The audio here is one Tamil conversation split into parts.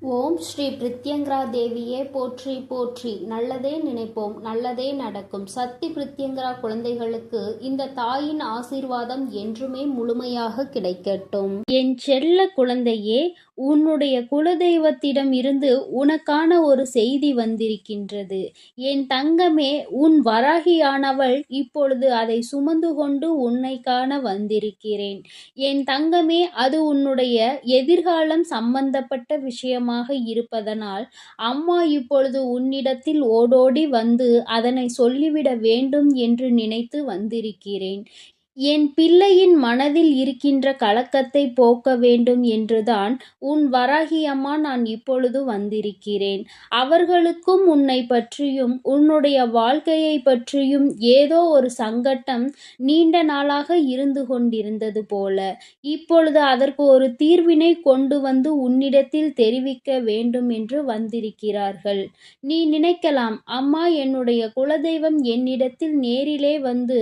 ஓம் ஸ்ரீ பிரித்யங்கரா தேவியே போற்றி போற்றி. நல்லதே நினைப்போம், நல்லதே நடக்கும். சக்தி பிரித்யங்கரா குழந்தைகளுக்கு இந்த தாயின் ஆசீர்வாதம் என்றுமே முழுமையாக கிடைக்கட்டும். என் செல்ல குழந்தையே, உன்னுடைய குலதெய்வத்திடம் இருந்து உனக்கான ஒரு செய்தி வந்திருக்கின்றது. என் தங்கமே, உன் வராகியானவள் இப்பொழுது அதை சுமந்து கொண்டு உன்னை காண வந்திருக்கிறேன். என் தங்கமே, அது உன்னுடைய எதிர்காலம் சம்பந்தப்பட்ட விஷயமாக இருப்பதனால் அம்மா இப்பொழுது உன்னிடத்தில் ஓடோடி வந்து அதனை சொல்லிவிட வேண்டும் என்று நினைத்து வந்திருக்கிறேன். என் பிள்ளையின் மனதில் இருக்கின்ற கலக்கத்தை போக்க வேண்டும் என்றுதான் உன் வராகி அம்மா நான் இப்பொழுது வந்திருக்கிறேன். அவர்களுக்கும் உன்னை பற்றியும் உன்னுடைய வாழ்க்கையை பற்றியும் ஏதோ ஒரு சங்கட்டம் நீண்ட நாளாக இருந்து கொண்டிருந்தது போல. இப்பொழுது அதற்கு ஒரு தீர்வினை கொண்டு வந்து உன்னிடத்தில் தெரிவிக்க வேண்டும் என்று வந்திருக்கிறார்கள். நீ நினைக்கலாம், அம்மா, என்னுடைய குலதெய்வம் என்னிடத்தில் நேரிலே வந்து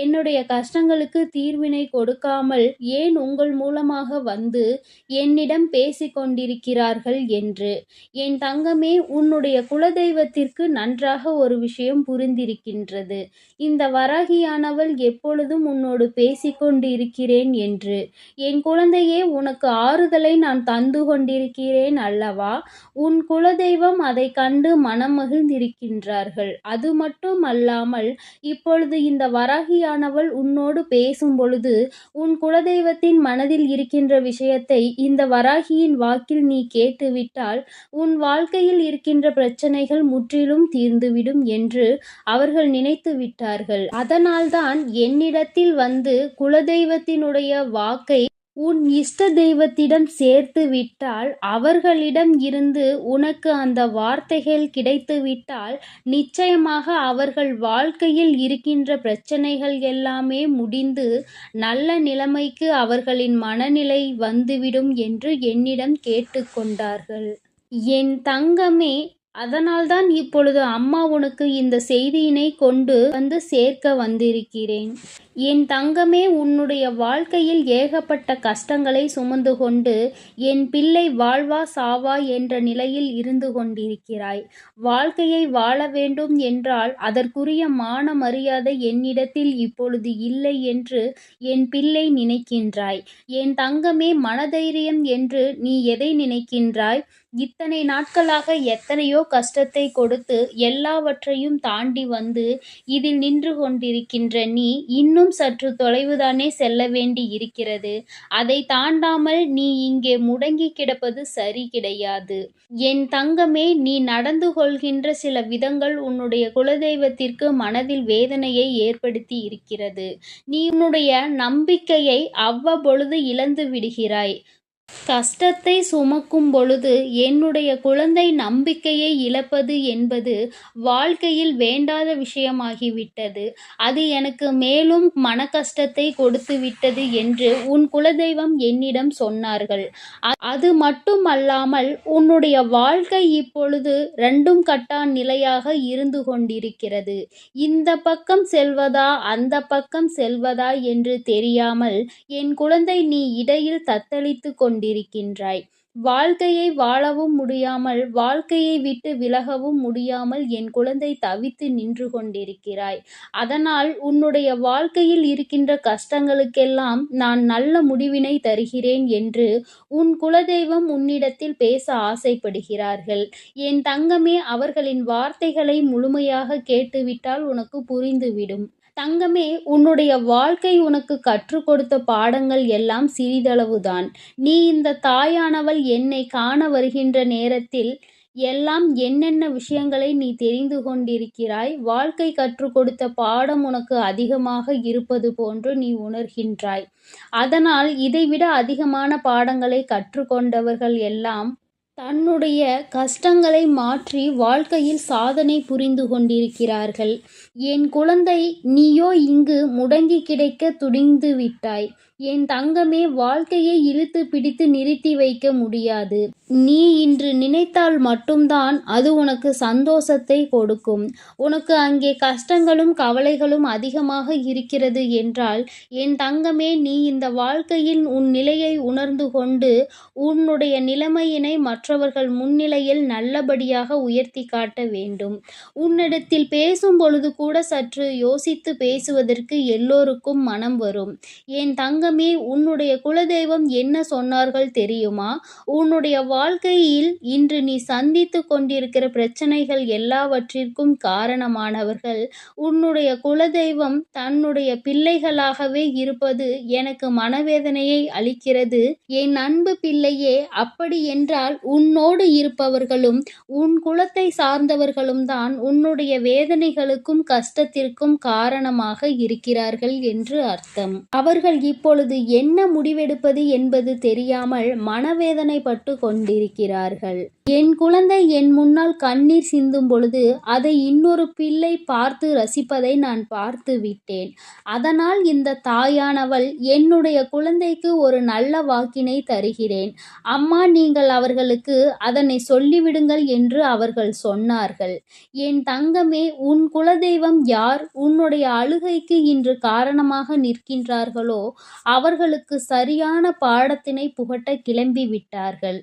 என்னுடைய கஷ்டங்களுக்கு தீர்வினை கொடுக்காமல் ஏன் உங்கள் மூலமாக வந்து என்னிடம் பேசிக் கொண்டிருக்கிறார்கள் என்று. என் தங்கமே, உன்னுடைய குலதெய்வத்திற்கு நன்றாக ஒரு விஷயம் புரிந்திருக்கின்றது. இந்த வராகியானவள் எப்பொழுதும் உன்னோடு பேசிக்கொண்டு இருக்கிறேன் என்று. என் குழந்தையே, உனக்கு ஆறுதலை நான் தந்து கொண்டிருக்கிறேன் அல்லவா? உன் குலதெய்வம் அதை கண்டு மனம் மகிழ்ந்திருக்கின்றார்கள். அது மட்டும் அல்லாமல் இப்பொழுது இந்த வராகியானவள் உன்னோடு பேசும் பொழுது உன் குலதெய்வத்தின் மனதில் இருக்கின்ற விஷயத்தை இந்த வராகியின் வாக்கில் நீ கேட்டுவிட்டால் உன் வாழ்க்கையில் இருக்கின்ற பிரச்சனைகள் முற்றிலும் தீர்ந்துவிடும் என்று அவர்கள் நினைத்து விட்டார்கள். அதனால்தான் என்னிடத்தில் வந்து குலதெய்வத்தினுடைய வாக்கை உன் இஷ்ட தெய்வத்திடம் சேர்த்து விட்டால், அவர்களிடம் இருந்து உனக்கு அந்த வார்த்தைகள் கிடைத்துவிட்டால் நிச்சயமாக அவர்கள் வாழ்க்கையில் இருக்கின்ற பிரச்சனைகள் எல்லாமே முடிந்து நல்ல நிலைமைக்கு அவர்களின் மனநிலை வந்துவிடும் என்று என்னிடம் கேட்டுக்கொண்டார்கள். என் தங்கமே, அதனால்தான் இப்பொழுது அம்மா உனக்கு இந்த செய்தியினை கொண்டு வந்து சேர்க்க வந்திருக்கிறேன். என் தங்கமே, உன்னுடைய வாழ்க்கையில் ஏகப்பட்ட கஷ்டங்களை சுமந்து கொண்டு என் பிள்ளை வாழ்வா சாவா என்ற நிலையில் இருந்து கொண்டிருக்கிறாய். வாழ்க்கையை வாழ வேண்டும் என்றால் அதற்குரிய மான மரியாதை என்னிடத்தில் இப்பொழுது இல்லை என்று என் பிள்ளை நினைக்கின்றாய். என் தங்கமே, மனதைரியம் என்று நீ எதை நினைக்கின்றாய்? இத்தனை நாட்களாக எத்தனையோ கஷ்டத்தை கொடுத்து எல்லாவற்றையும் தாண்டி வந்து இதில் நின்று கொண்டிருக்கின்ற நீ இன்னும் சற்று தொலைவுதானே செல்ல வேண்டி இருக்கிறது. அதை தாண்டாமல் நீ இங்கே முடங்கி கிடப்பது சரி கிடையாது. என் தங்கமே, நீ நடந்து கொள்கின்ற சில விதங்கள் உன்னுடைய குலதெய்வத்திற்கு மனதில் வேதனையை ஏற்படுத்தி இருக்கிறது. நீ உன்னுடைய நம்பிக்கையை அவ்வப்பொழுது இழந்து விடுகிறாய். கஷ்டத்தை சுமக்கும் பொழுது என்னுடைய குழந்தை நம்பிக்கையை இழப்பது என்பது வாழ்க்கையில் வேண்டாத விஷயமாகிவிட்டது. அது எனக்கு மேலும் மன கஷ்டத்தை கொடுத்து விட்டது என்று உன் குலதெய்வம் என்னிடம் சொன்னார்கள். அது மட்டுமல்லாமல் உன்னுடைய வாழ்க்கை இப்பொழுது ரெண்டும் கட்டா நிலையாக இருந்து கொண்டிருக்கிறது. இந்த பக்கம் செல்வதா அந்த பக்கம் செல்வதா என்று தெரியாமல் என் குழந்தை நீ இடையில் தத்தளித்து கொண்டிருக்கின்றாய். வாழ்க்கையை வாழவும் முடியாமல் வாழ்க்கையை விட்டு விலகவும் முடியாமல் என் குழந்தை தவித்து நின்று கொண்டிருக்கிறாய். அதனால் உன்னுடைய வாழ்க்கையில் இருக்கின்ற கஷ்டங்களுக்கெல்லாம் நான் நல்ல முடிவினை தருகிறேன் என்று உன் குலதெய்வம் உன்னிடத்தில் பேச ஆசைப்படுகிறார்கள். என் தங்கமே, அவர்களின் வார்த்தைகளை முழுமையாக கேட்டுவிட்டால் உனக்கு புரிந்துவிடும். தங்கமே, உன்னுடைய வாழ்க்கை உனக்கு கற்றுக் கொடுத்த பாடங்கள் எல்லாம் சிறிதளவுதான். நீ இந்த தாயானவள் என்னை காண வருகின்ற நேரத்தில் எல்லாம் என்னென்ன விஷயங்களை நீ தெரிந்து கொண்டிருக்கிறாய். வாழ்க்கை கற்றுக் கொடுத்த பாடம் உனக்கு அதிகமாக இருப்பது போன்று நீ உணர்கின்றாய். அதனால் இதைவிட அதிகமான பாடங்களை கற்றுக்கொண்டவர்கள் எல்லாம் தன்னுடைய கஷ்டங்களை மாற்றி வாழ்க்கையில் சாதனை புரிந்து கொண்டிருக்கிறார்கள். என் குழந்தை, நீயோ இங்கு முடங்கி கிடக்க துணிந்து விட்டாய். என் தங்கமே, வாழ்க்கையை இழுத்து பிடித்து நிறுத்தி வைக்க முடியாது. நீ இன்று நினைத்தால் மட்டும்தான் அது உனக்கு சந்தோஷத்தை கொடுக்கும். உனக்கு அங்கே கஷ்டங்களும் கவலைகளும் அதிகமாக இருக்கிறது என்றால், என் தங்கமே, நீ இந்த வாழ்க்கையில் உன் நிலையை உணர்ந்து கொண்டு உன்னுடைய நிலைமையினை மற்றவர்கள் முன்னிலையில் நல்லபடியாக உயர்த்தி காட்ட வேண்டும். உன்னிடத்தில் பேசும் பொழுது கூட சற்று யோசித்து பேசுவதற்கு எல்லோருக்கும் மனம் வரும். என் தங்கமே, உன்னுடைய குலதெய்வம் என்ன சொன்னார்கள் தெரியுமா? உன்னுடைய வாழ்க்கையில் இன்று நீ சந்தித்து கொண்டிருக்கிற பிரச்சனைகள் எல்லாவற்றிற்கும் காரணமானவர்கள் உன்னுடைய குலதெய்வம் தன்னுடைய பிள்ளைகளாகவே இருப்பது எனக்கு மனவேதனையை அளிக்கிறது. என் அன்பு பிள்ளையே, அப்படி என்றால் உன்னோடு இருப்பவர்களும் உன் குலத்தை சார்ந்தவர்களும் தான் உன்னுடைய வேதனைகளுக்கும் கஷ்டத்திற்கும் காரணமாக இருக்கிறார்கள் என்று அர்த்தம். அவர்கள் இப்பொழுது என்ன முடிவெடுப்பது என்பது தெரியாமல் மனவேதனைப்பட்டு கொண்டிருக்கிறார்கள். என் குழந்தை என் முன்னால் கண்ணீர் சிந்தும் பொழுது அதை இன்னொரு பிள்ளை பார்த்து ரசிப்பதை நான் பார்த்து விட்டேன். அதனால் இந்த தாயானவள் என்னுடைய குழந்தைக்கு ஒரு நல்ல வாக்கினை தருகிறேன். அம்மா, நீங்கள் அவர்களுக்கு அதனை சொல்லிவிடுங்கள் என்று அவர்கள் சொன்னார்கள். என் தங்கமே, உன் குலதெய்வம் யார் உன்னுடைய அழுகைக்கு இன்று காரணமாக நிற்கின்றார்களோ அவர்களுக்கு சரியான பாடத்தினை புகட்ட கிளம்பி விட்டார்கள்.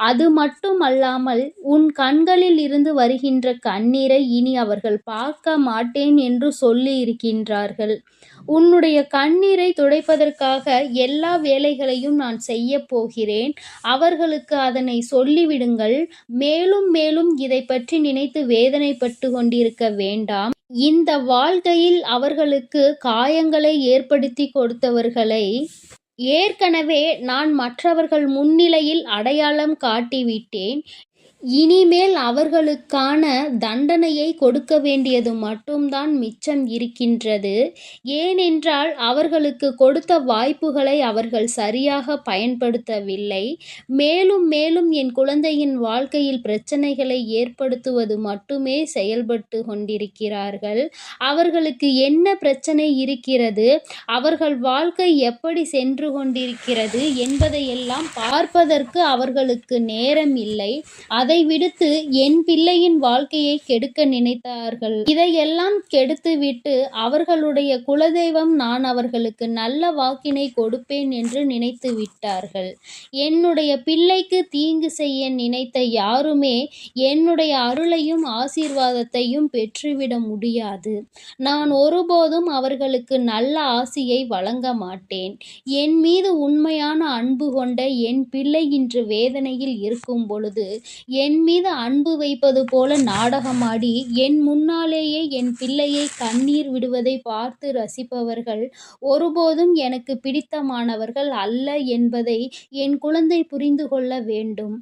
அது மட்டும் அல்லாமல் உன் கண்களில் இருந்து வருகின்ற கண்ணீரை இனி அவர்கள் பார்க்க மாட்டேன் என்று சொல்லி இருக்கின்றார்கள். உன்னுடைய கண்ணீரை துடைப்பதற்காக எல்லா வேலைகளையும் நான் செய்ய போகிறேன். அவர்களுக்கு அதனை சொல்லிவிடுங்கள். மேலும் மேலும் இதை பற்றி நினைத்து வேதனைப்பட்டு கொண்டிருக்க வேண்டாம். இந்த வாழ்க்கையில் அவர்களுக்கு காயங்களை ஏற்படுத்தி கொடுத்தவர்களை ஏற்கனவே நான் மற்றவர்கள் முன்னிலையில் அடையாளம் காட்டிவிட்டேன். இனிமேல் அவர்களுக்கான தண்டனையை கொடுக்க வேண்டியது மட்டும்தான் மிச்சம் இருக்கின்றது. ஏனென்றால் அவர்களுக்கு கொடுத்த வாய்ப்புகளை அவர்கள் சரியாக பயன்படுத்தவில்லை. மேலும் மேலும் என் குழந்தையின் வாழ்க்கையில் பிரச்சனைகளை ஏற்படுத்துவது மட்டுமே செயல்பட்டு கொண்டிருக்கிறார்கள். அவர்களுக்கு என்ன பிரச்சனை இருக்கிறது, அவர்கள் வாழ்க்கை எப்படி சென்று கொண்டிருக்கிறது என்பதையெல்லாம் பார்ப்பதற்கு அவர்களுக்கு நேரம் இல்லை. அதை விடுத்து என் பிள்ளையின் வாழ்க்கையை கெடுக்க நினைத்தார்கள். இதையெல்லாம் கெடுத்துவிட்டு அவர்களுடைய குலதெய்வம் நான் அவர்களுக்கு நல்ல வாக்கினை கொடுப்பேன் என்று நினைத்து விட்டார்கள். என்னுடைய பிள்ளைக்கு தீங்கு செய்ய நினைத்த யாருமே என்னுடைய அருளையும் ஆசீர்வாதத்தையும் பெற்றுவிட முடியாது. நான் ஒருபோதும் அவர்களுக்கு நல்ல ஆசியை வழங்க மாட்டேன். என் மீது உண்மையான அன்பு கொண்ட என் பிள்ளை இன்று வேதனையில் இருக்கும் பொழுது என் மீது அன்பு வைப்பது போல நாடகமாடி என் முன்னாலேயே என் பிள்ளையை கண்ணீர் விடுவதை பார்த்து ரசிப்பவர்கள் ஒருபோதும் எனக்கு பிடித்தமானவர்கள் அல்ல என்பதை என் குழந்தை புரிந்து கொள்ள வேண்டும்.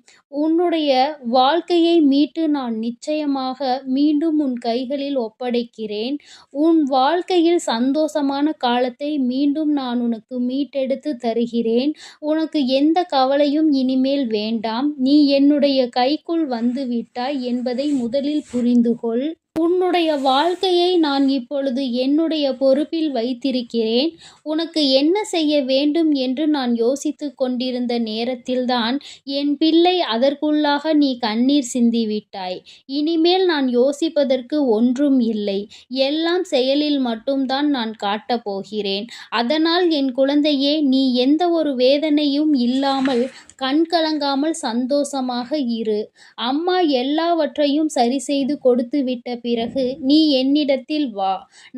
உன்னுடைய வாழ்க்கையை மீட்டு நான் நிச்சயமாக மீண்டும் உன் கைகளில் ஒப்படைக்கிறேன். உன் வாழ்க்கையில் சந்தோஷமான காலத்தை மீண்டும் நான் உனக்கு மீட்டெடுத்து தருகிறேன். உனக்கு எந்த கவலையும் இனிமேல் வேண்டாம். நீ என்னுடைய கைக்குள் வந்து விட்டாய் என்பதை முதலில் புரிந்துகொள். உன்னுடைய வாழ்க்கையை நான் இப்பொழுது என்னுடைய பொறுப்பில் வைத்திருக்கிறேன். உனக்கு என்ன செய்ய வேண்டும் என்று நான் யோசித்து கொண்டிருந்த நேரத்தில்தான் என் பிள்ளை அதற்குள்ளாக நீ கண்ணீர் சிந்திவிட்டாய். இனிமேல் நான் யோசிப்பதற்கு ஒன்றும் இல்லை. எல்லாம் செயலில் மட்டும்தான் நான் காட்டப் போகிறேன். அதனால் என் குழந்தையே, நீ எந்த ஒரு வேதனையும் இல்லாமல் கண் கலங்காமல் சந்தோஷமாக இரு. அம்மா எல்லாவற்றையும் சரி செய்து கொடுத்து விட்ட பிறகு நீ என்னிடத்தில் வா.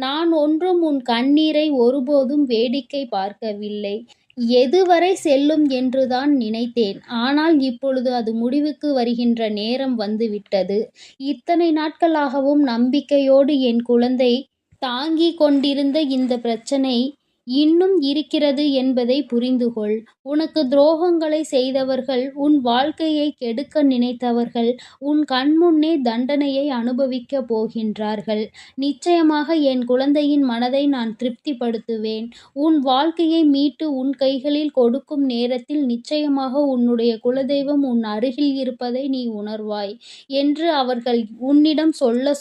நான் ஒன்றும் உன் கண்ணீரை ஒருபோதும் வேடிக்கை பார்க்கவில்லை. எதுவரை செல்லும் என்றுதான் நினைத்தேன். ஆனால் இப்பொழுது அது முடிவுக்கு வருகின்ற நேரம் வந்துவிட்டது. இத்தனை நாட்களாகவும் நம்பிக்கையோடு என் குழந்தை தாங்கிக் கொண்டிருந்த இந்த பிரச்சனை இன்னும் இருக்கிறது என்பதை புரிந்துகொள். உனக்கு துரோகங்களை செய்தவர்கள், உன் வாழ்க்கையை கெடுக்க நினைத்தவர்கள் உன் கண்முன்னே தண்டனையை அனுபவிக்கப் போகின்றார்கள். நிச்சயமாக என் குழந்தையின் மனதை நான் திருப்திப்படுத்துவேன். உன் வாழ்க்கையை மீட்டு உன் கைகளில் கொடுக்கும் நேரத்தில் நிச்சயமாக உன்னுடைய குலதெய்வம் உன் அருகில் இருப்பதை நீ உணர்வாய் என்று அவர்கள் உன்னிடம்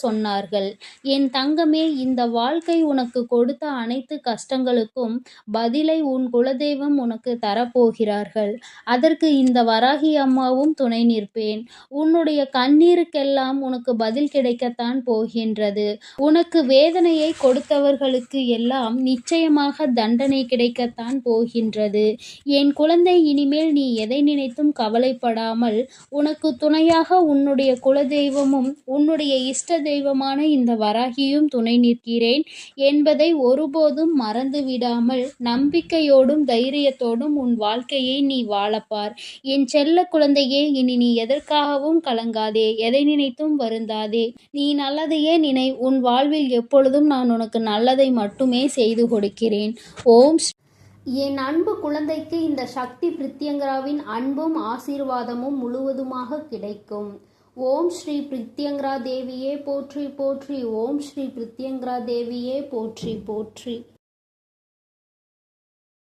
சொன்னார்கள். என் தங்கமே, இந்த வாழ்க்கை உனக்கு கொடுத்த அனைத்து கஷ்டங்களுக்கும் பதிலை உன் குலதெய்வம் உனக்கு தரப்போகிறார்கள். அதற்கு இந்த வராகி அம்மாவும் துணை நிற்பேன். உன்னுடைய கண்ணீருக்கெல்லாம் உனக்கு பதில் கிடைக்கத்தான் போகின்றது. உனக்கு வேதனையை கொடுத்தவர்களுக்கு எல்லாம் நிச்சயமாக தண்டனை கிடைக்கத்தான் போகின்றது. என் குழந்தை, இனிமேல் நீ எதை நினைத்தும் கவலைப்படாமல் உனக்கு துணையாக உன்னுடைய குலதெய்வமும் உன்னுடைய இஷ்ட தெய்வமான இந்த வராகியும் துணை நிற்கிறேன் என்பதை ஒருபோதும் மறந்துவிடாமல் நம்பிக்கையோடும் தைரியத்தோடும் உன் வாழ்க்கையை நீ வாழப்பார். என் செல்ல குழந்தையே, இனி நீ எதற்காகவும் கலங்காதே, எதை நினைத்தும் வருந்தாதே. நீ நல்லதையே நினை. உன் வாழ்வில் எப்பொழுதும் நான் உனக்கு நல்லதை மட்டுமே செய்து கொடுக்கிறேன். ஓம். என் அன்பு குழந்தைக்கு இந்த சக்தி பிரித்யங்கராவின் அன்பும் ஆசீர்வாதமும் முழுவதுமாக கிடைக்கும். ஓம் ஸ்ரீ பிரித்யங்கரா தேவியே போற்றி போற்றி. ஓம் ஸ்ரீ பிரித்யங்கரா தேவியே போற்றி போற்றி.